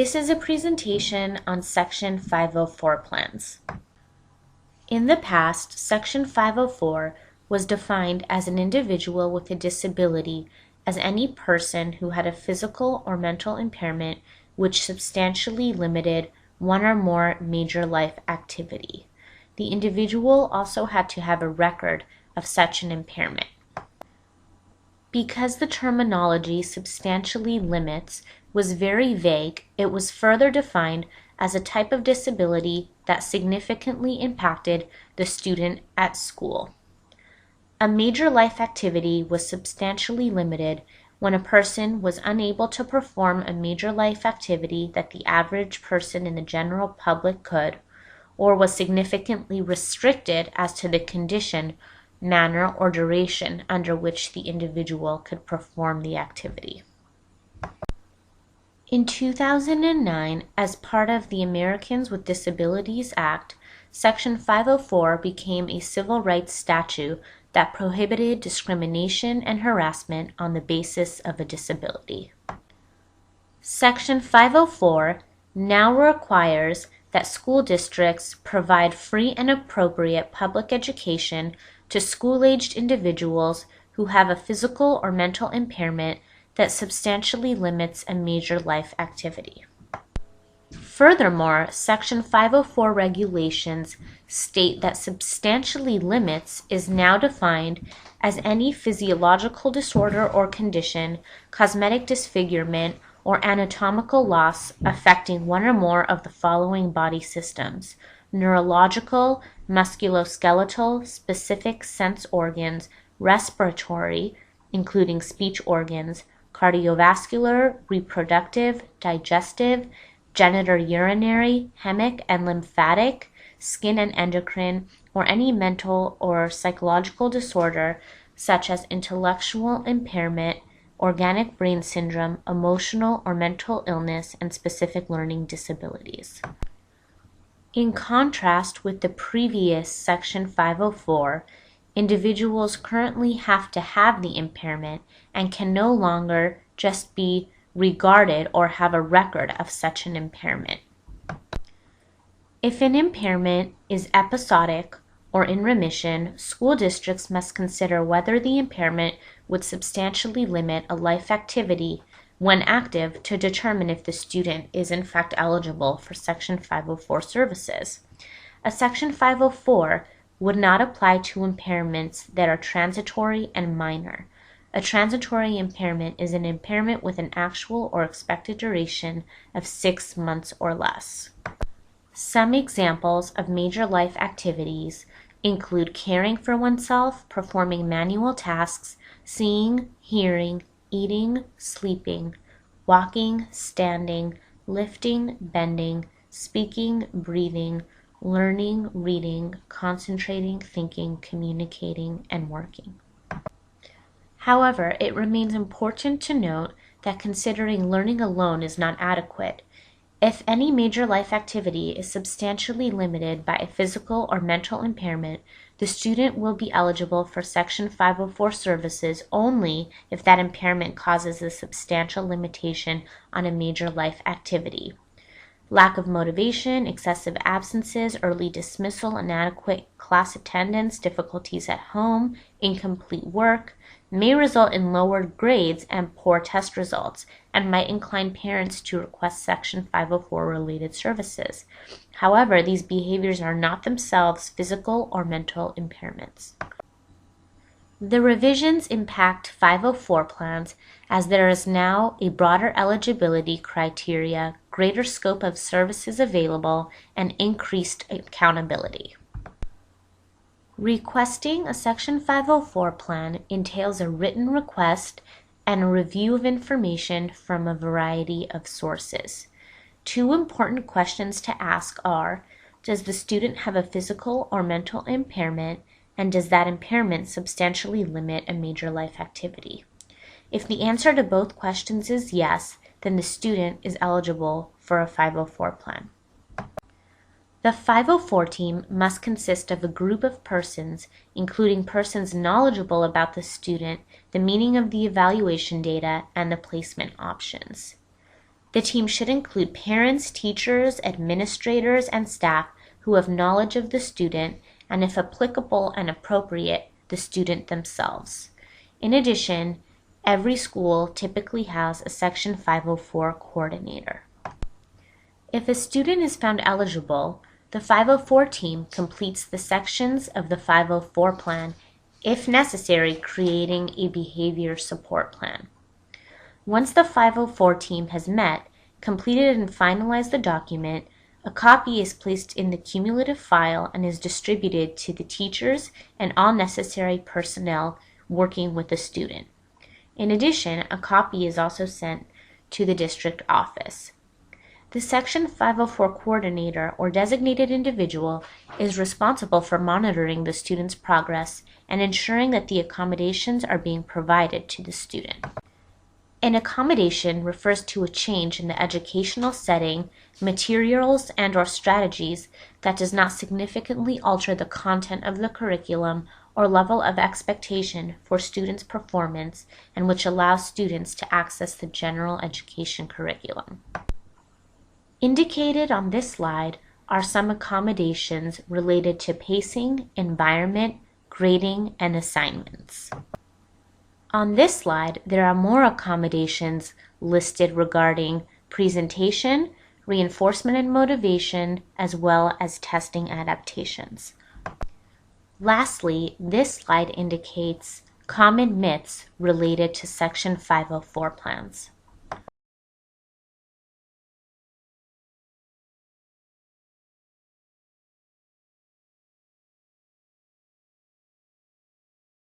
This is a presentation on Section 504 plans. In the past, Section 504 was defined as an individual with a disability as any person who had a physical or mental impairment which substantially limited one or more major life activity. The individual also had to have a record of such an impairment. Because the terminology substantially limits was very vague, it was further defined as a type of disability that significantly impacted the student at school. A major life activity was substantially limited when a person was unable to perform a major life activity that the average person in the general public could, or was significantly restricted as to the condition, manner, or duration under which the individual could perform the activity. In 2009, as part of the Americans with Disabilities Act, Section 504 became a civil rights statute that prohibited discrimination and harassment on the basis of a disability. Section 504 now requires that school districts provide free and appropriate public education to school-aged individuals who have a physical or mental impairment that substantially limits a major life activity. Furthermore, Section 504 regulations state that substantially limits is now defined as any physiological disorder or condition, cosmetic disfigurement, or anatomical loss affecting one or more of the following body systems: neurological, musculoskeletal, specific sense organs, respiratory, including speech organs, cardiovascular, reproductive, digestive, genitourinary, hemic and lymphatic, skin and endocrine, or any mental or psychological disorder such as intellectual impairment, organic brain syndrome, emotional or mental illness, and specific learning disabilities. In contrast with the previous Section 504, individuals currently have to have the impairment and can no longer just be regarded or have a record of such an impairment. If an impairment is episodic or in remission, school districts must consider whether the impairment would substantially limit a life activity when active to determine if the student is in fact eligible for Section 504 services. A Section 504 would not apply to impairments that are transitory and minor. A transitory impairment is an impairment with an actual or expected duration of 6 months or less. Some examples of major life activities include caring for oneself, performing manual tasks, seeing, hearing, eating, sleeping, walking, standing, lifting, bending, speaking, breathing, learning, reading, concentrating, thinking, communicating, and working. However, it remains important to note that considering learning alone is not adequate. If any major life activity is substantially limited by a physical or mental impairment, the student will be eligible for Section 504 services only if that impairment causes a substantial limitation on a major life activity. Lack of motivation, excessive absences, early dismissal, inadequate class attendance, difficulties at home, incomplete work may result in lowered grades and poor test results and might incline parents to request Section 504 related services. However, these behaviors are not themselves physical or mental impairments. The revisions impact 504 plans as there is now a broader eligibility criteria, greater scope of services available, and increased accountability. Requesting a Section 504 plan entails a written request and a review of information from a variety of sources. 2 important questions to ask are: does the student have a physical or mental impairment, and does that impairment substantially limit a major life activity? If the answer to both questions is yes, then the student is eligible for a 504 plan. The 504 team must consist of a group of persons, including persons knowledgeable about the student, the meaning of the evaluation data, and the placement options. The team should include parents, teachers, administrators, and staff who have knowledge of the student, and if applicable and appropriate, the student themselves. In addition, every school typically has a Section 504 coordinator. If a student is found eligible, the 504 team completes the sections of the 504 plan, if necessary, creating a behavior support plan. Once the 504 team has met, completed and finalized the document, a copy is placed in the cumulative file and is distributed to the teachers and all necessary personnel working with the student. In addition, a copy is also sent to the district office. The Section 504 coordinator or designated individual is responsible for monitoring the student's progress and ensuring that the accommodations are being provided to the student. An accommodation refers to a change in the educational setting, materials, and/or strategies that does not significantly alter the content of the curriculum or level of expectation for students' performance, and which allows students to access the general education curriculum. Indicated on this slide are some accommodations related to pacing, environment, grading, and assignments. On this slide, there are more accommodations listed regarding presentation, reinforcement and motivation, as well as testing adaptations. Lastly, this slide indicates common myths related to Section 504 plans.